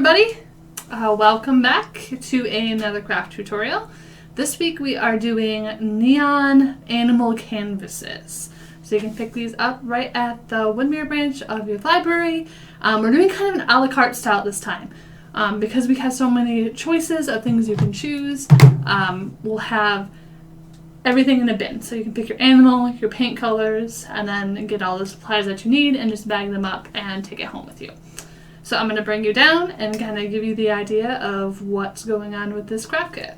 everybody, welcome back to another craft tutorial. This week we are doing neon animal canvases. So you can pick these up right at the Woodmere branch of your library. We're doing kind of an a la carte style this time. Because we have so many choices of things you can choose, we'll have everything in a bin. So you can pick your animal, your paint colors, and then get all the supplies that you need and just bag them up and take it home with you. So I'm going to bring you down and kind of give you the idea of what's going on with this craft kit.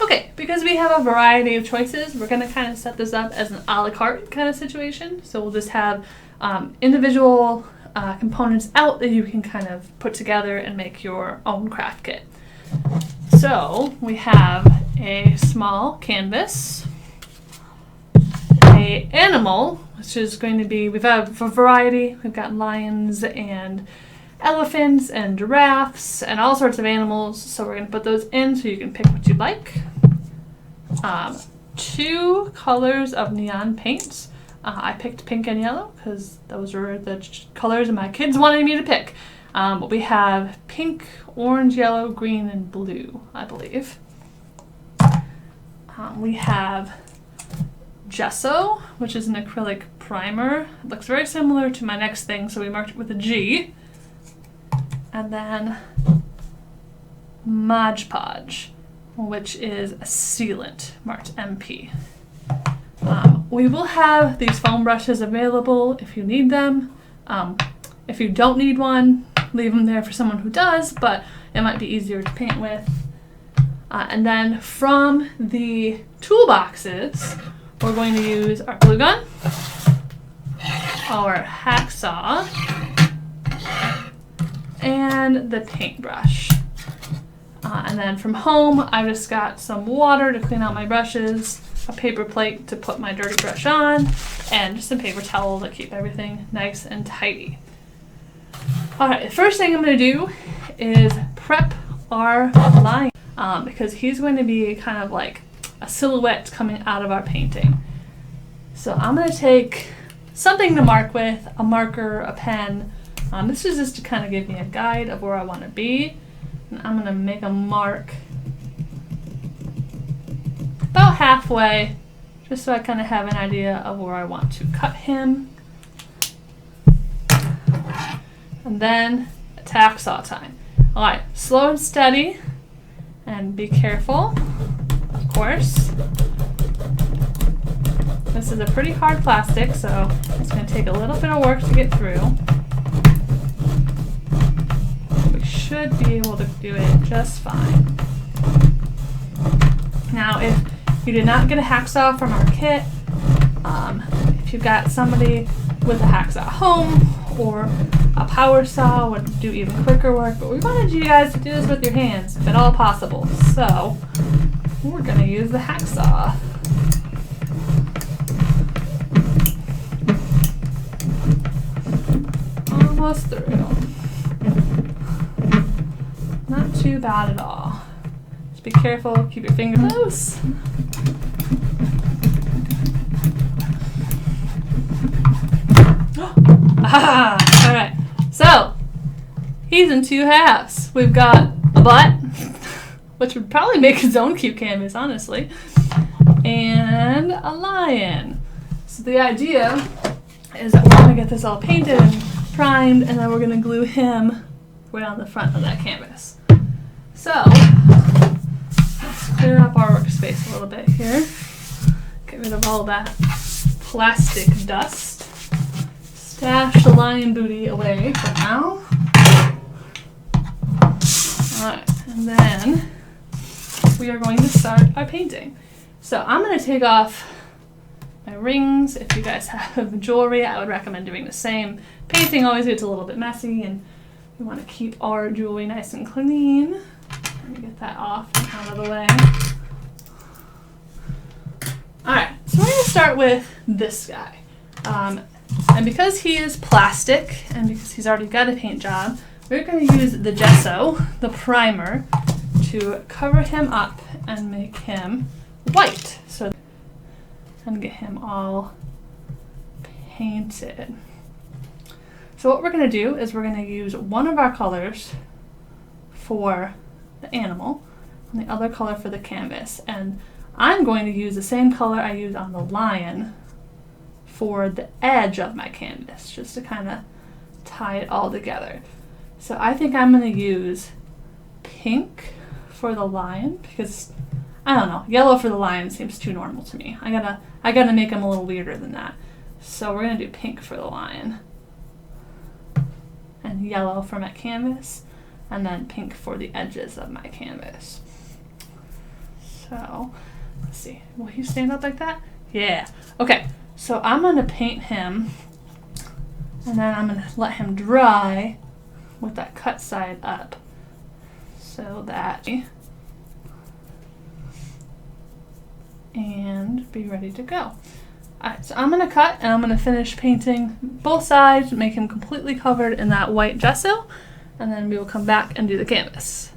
Okay, because we have a variety of choices, we're going to kind of set this up as an a la carte kind of situation. So we'll just have individual components out that you can kind of put together and make your own craft kit. So we have a small canvas, a animal, which is going to be, we've have a variety. We've got lions and elephants and giraffes and all sorts of animals. So we're going to put those in so you can pick what you like. 2 colors of neon paints. I picked pink and yellow because those were the colors my kids wanted me to pick. But we have pink, orange, yellow, green, and blue, I believe. We have Gesso, which is an acrylic primer. It looks very similar to my next thing, so we marked it with a G. And then Podge, which is a sealant, marked MP. We will have these foam brushes available if you need them. If you don't need one, leave them there for someone who does, but it might be easier to paint with. And then from the toolboxes, we're going to use our glue gun, our hacksaw, and the paintbrush. And then from home, I just got some water to clean out my brushes, a paper plate to put my dirty brush on, and just a paper towel to keep everything nice and tidy. Alright, the first thing I'm going to do is prep our lion, because he's going to be kind of like a silhouette coming out of our painting. So I'm going to take something to mark with, a marker, a pen. This is just to kind of give me a guide of where I want to be. And I'm going to make a mark about halfway, just so I kind of have an idea of where I want to cut him. And then it's hacksaw time. Alright, slow and steady, and be careful, of course. This is a pretty hard plastic, so it's going to take a little bit of work to get through. We should be able to do it just fine. Now, if you did not get a hacksaw from our kit, if you've got somebody with a hacksaw at home, or a power saw would do even quicker work, but we wanted you guys to do this with your hands, if at all possible. So, we're going to use the hacksaw. Almost through. Not too bad at all. Just be careful, keep your fingers close. Ah, alright, so he's in 2 halves. We've got a butt, which would probably make his own cute canvas, honestly, and a lion. So the idea is that we're going to get this all painted and primed, and then we're going to glue him right on the front of that canvas. So let's clear up our workspace a little bit here. Get rid of all that plastic dust. Stash the lion booty away for now. Alright, and then we are going to start our painting. So I'm going to take off my rings. If you guys have jewelry, I would recommend doing the same. Painting always gets a little bit messy, and we want to keep our jewelry nice and clean. Let me get that off and out of the way. Alright, so we're going to start with this guy. And because he is plastic, and because he's already got a paint job, we're going to use the Gesso, the primer, to cover him up and make him white. So, and get him all painted. So what we're going to do is we're going to use one of our colors for the animal and the other color for the canvas. And I'm going to use the same color I used on the lion for the edge of my canvas, just to kind of tie it all together. So I think I'm going to use pink for the lion because, I don't know, yellow for the lion seems too normal to me. I gotta make him a little weirder than that. So we're going to do pink for the lion and yellow for my canvas, and then pink for the edges of my canvas. So let's see, will he stand up like that? Yeah. Okay, so I'm going to paint him, and then I'm going to let him dry with that cut side up so that, and be ready to go. Alright, so I'm going to cut and I'm going to finish painting both sides, make him completely covered in that white gesso, and then we will come back and do the canvas.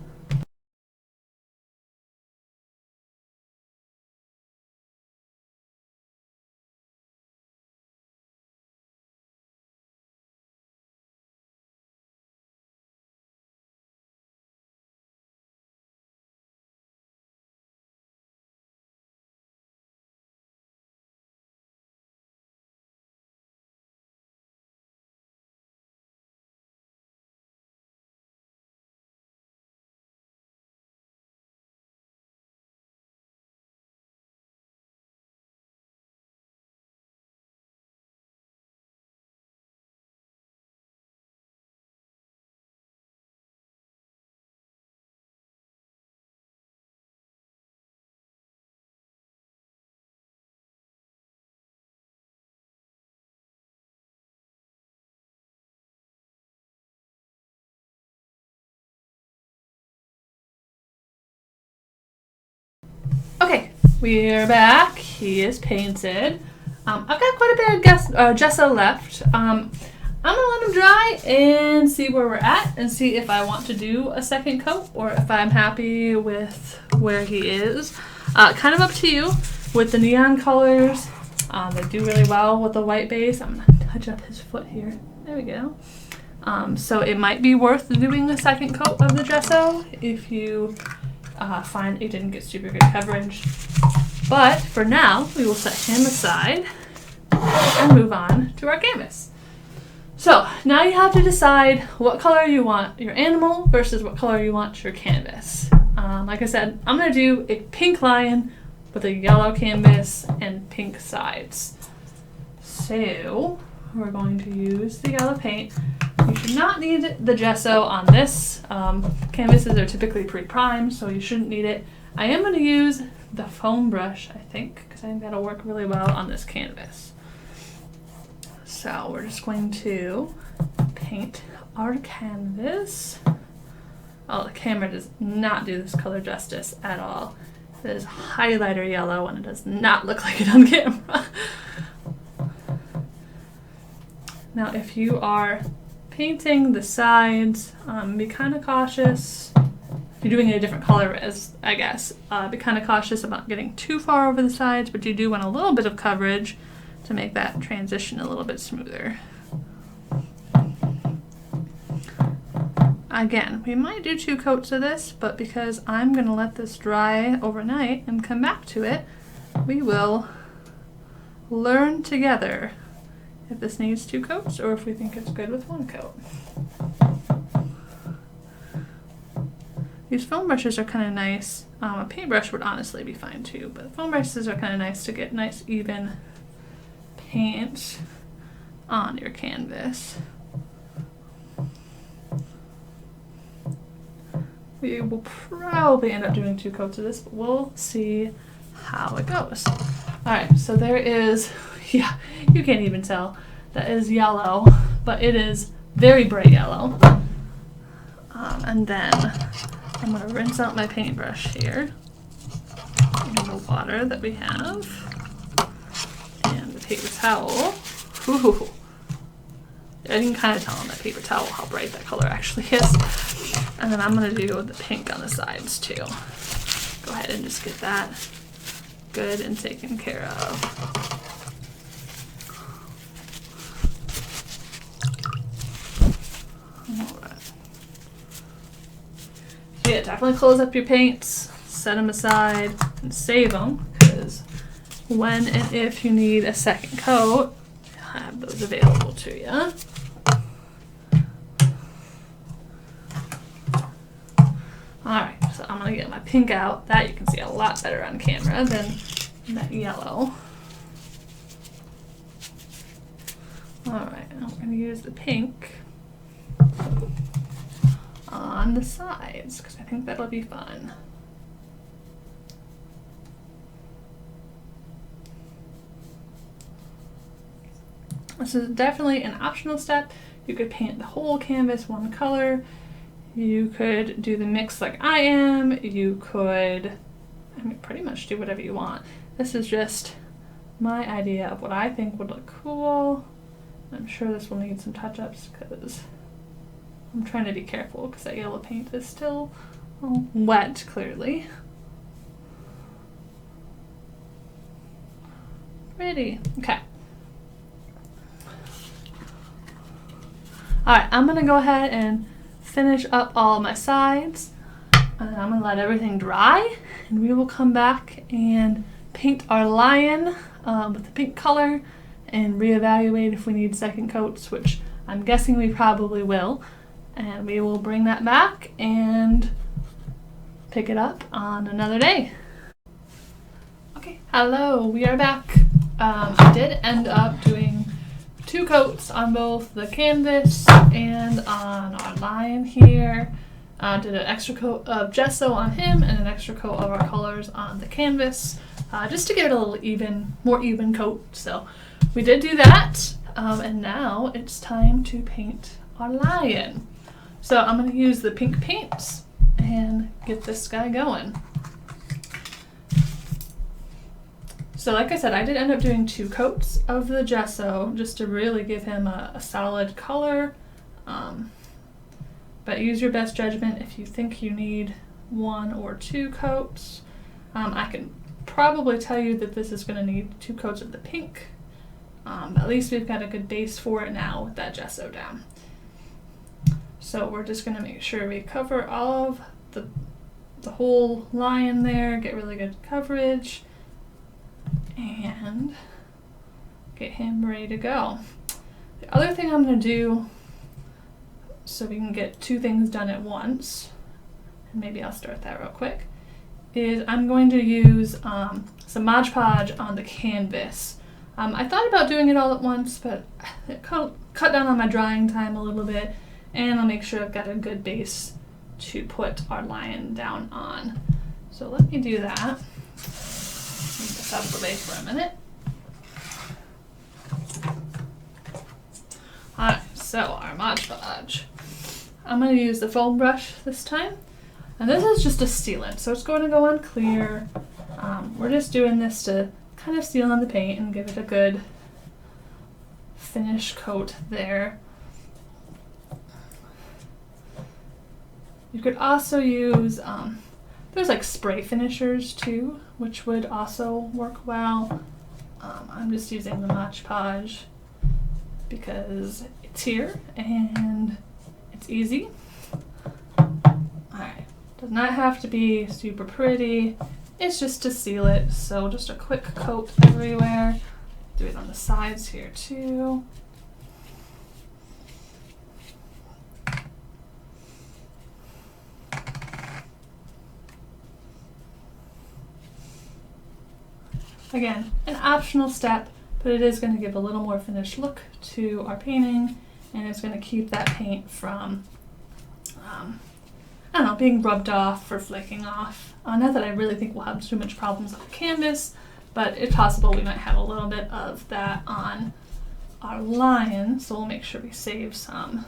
Okay, we're back. He is painted. I've got quite a bit of gesso left. I'm gonna let him dry and see where we're at and see if I want to do a second coat or if I'm happy with where he is. Kind of up to you. With the neon colors, they do really well with the white base. I'm gonna touch up his foot here. There we go. So it might be worth doing a second coat of the gesso if you find it didn't get super good coverage. But for now, we will set him aside and move on to our canvas. So now you have to decide what color you want your animal versus what color you want your canvas. Like I said, I'm going to do a pink lion with a yellow canvas and pink sides. So we're going to use the yellow paint. You should not need the gesso on this. Canvases are typically pre-primed, so you shouldn't need it. I am going to use the foam brush, I think, because I think that'll work really well on this canvas. So we're just going to paint our canvas. Oh, the camera does not do this color justice at all. It is highlighter yellow and it does not look like it on camera. Now if you are painting the sides, be kind of cautious. If you're doing it a different color, I guess, be kind of cautious about getting too far over the sides, but you do want a little bit of coverage to make that transition a little bit smoother. Again, we might do 2 coats of this, but because I'm going to let this dry overnight and come back to it, we will learn together if this needs 2 coats or if we think it's good with 1 coat. These foam brushes are kind of nice. A paintbrush would honestly be fine too, but foam brushes are kind of nice to get nice even paint on your canvas. We will probably end up doing 2 coats of this, but we'll see how it goes. Alright, so there is, yeah, you can't even tell. That is yellow, but it is very bright yellow. And then I'm going to rinse out my paintbrush here in the water that we have. And the paper towel. Ooh. I can kind of tell on that paper towel how bright that color actually is. And then I'm going to do the pink on the sides too. Go ahead and just get that good and taken care of. right. So yeah, definitely close up your paints, set them aside, and save them, because when and if you need a second coat, you'll have those available to you. Alright, so I'm going to get my pink out. That you can see a lot better on camera than that yellow. Alright, now we're going to use the pink on the sides, because I think that'll be fun. This is definitely an optional step. You could paint the whole canvas one color. You could do the mix like I am. You could, I mean, pretty much do whatever you want. This is just my idea of what I think would look cool. I'm sure this will need some touch-ups because I'm trying to be careful because that yellow paint is still wet, clearly. Pretty. Okay. Alright, I'm going to go ahead and finish up all my sides. And I'm going to let everything dry. And we will come back and paint our lion with the pink color and reevaluate if we need second coats, which I'm guessing we probably will. And we will bring that back and pick it up on another day. Okay, hello, we are back. I did end up doing 2 coats on both the canvas and on our lion here. Did an extra coat of gesso on him and an extra coat of our colors on the canvas, just to get it a little more even coat. So we did do that, and now it's time to paint our lion. So I'm going to use the pink paints and get this guy going. So like I said, I did end up doing 2 coats of the gesso just to really give him a solid color. But use your best judgment if you think you need 1 or 2 coats. I can probably tell you that this is going to need 2 coats of the pink. At least we've got a good base for it now with that gesso down. So we're just going to make sure we cover all of the whole lion there, get really good coverage, and get him ready to go. The other thing I'm going to do, so we can get 2 things done at once, and maybe I'll start that real quick, is I'm going to use some Mod Podge on the canvas. I thought about doing it all at once, but it cut down on my drying time a little bit, and I'll make sure I've got a good base to put our lion down on. So let me do that. Move this out of the way for a minute. Alright, so our Mod Podge. I'm going to use the foam brush this time. And this is just a sealant, so it's going to go on clear. We're just doing this to kind of seal on the paint and give it a good finish coat there. You could also use, there's like spray finishers too, which would also work well. I'm just using the Mod Podge because it's here and it's easy. Alright, does not have to be super pretty, it's just to seal it, so just a quick coat everywhere. Do it on the sides here too. Again, an optional step, but it is going to give a little more finished look to our painting, and it's going to keep that paint from, I don't know, being rubbed off or flaking off. Not that I really think we'll have too much problems on the canvas, but it's possible we might have a little bit of that on our lion, so we'll make sure we save some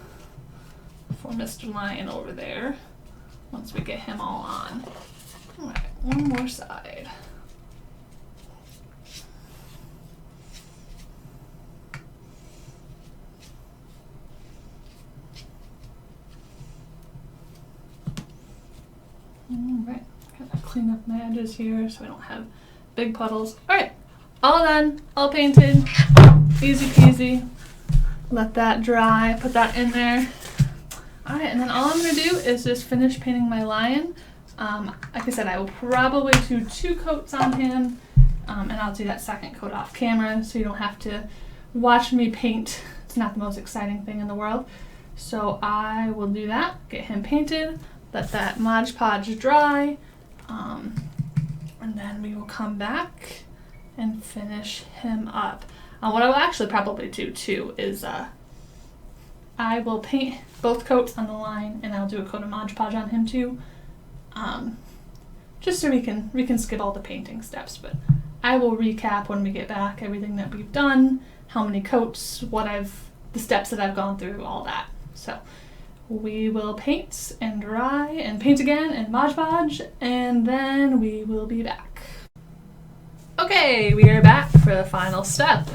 for Mr. Lion over there once we get him all on. Alright, one more side. Alright, gotta clean up my edges here so we don't have big puddles. Alright, all done, all painted, easy peasy. Let that dry, put that in there. Alright, and then all I'm going to do is just finish painting my lion. Like I said, I will probably do 2 coats on him, and I'll do that second coat off camera so you don't have to watch me paint. It's not the most exciting thing in the world. So I will do that, get him painted, let that Mod Podge dry, and then we will come back and finish him up. What I will actually probably do too is I will paint both coats on the line, and I'll do a coat of Mod Podge on him too, just so we can skip all the painting steps. But I will recap when we get back everything that we've done, how many coats, the steps that I've gone through, all that. So we will paint and dry and paint again and Mod Podge, and then we will be back. Okay, we are back for the final step.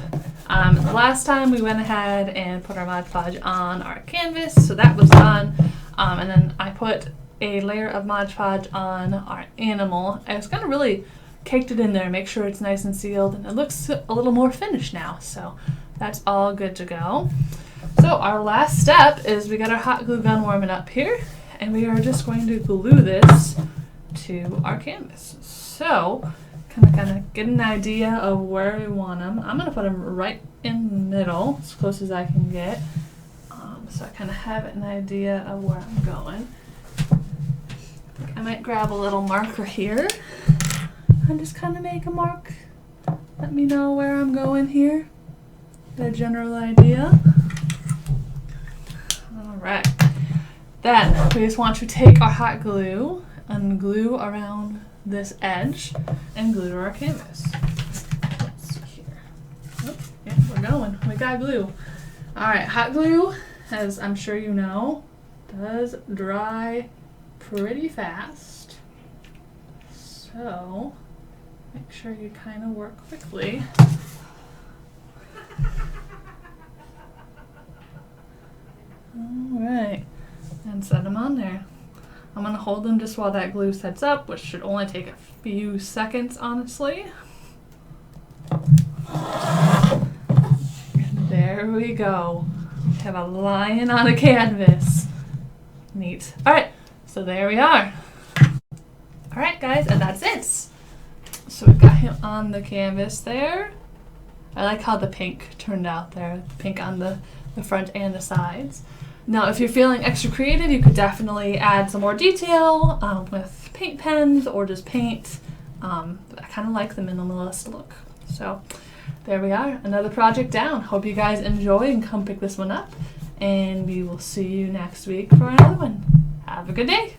Last time we went ahead and put our Mod Podge on our canvas, so that was done. And then I put a layer of Mod Podge on our animal. I was kind of really caked it in there, make sure it's nice and sealed, and it looks a little more finished now. So that's all good to go. So our last step is we got our hot glue gun warming up here, and we are just going to glue this to our canvas. So kind of get an idea of where we want them. I'm going to put them right in the middle, as close as I can get, so I kind of have an idea of where I'm going. I might grab a little marker here and just kind of make a mark. Let me know where I'm going here. Get a general idea. Alright. Then we just want to take our hot glue and glue around this edge and glue to our canvas. Let's see here. Oh, yeah, we're going. We got glue. Alright, hot glue, as I'm sure you know, does dry pretty fast. So make sure you kind of work quickly. Alright, and set them on there. I'm going to hold them just while that glue sets up, which should only take a few seconds, honestly. And there we go. We have a lion on a canvas. Neat. Alright, so there we are. Alright guys, and that's it. So we've got him on the canvas there. I like how the pink turned out there. The pink on the front and the sides. Now, if you're feeling extra creative, you could definitely add some more detail with paint pens or just paint. But I kind of like the minimalist look. So there we are, another project down. Hope you guys enjoy and come pick this one up. And we will see you next week for another one. Have a good day.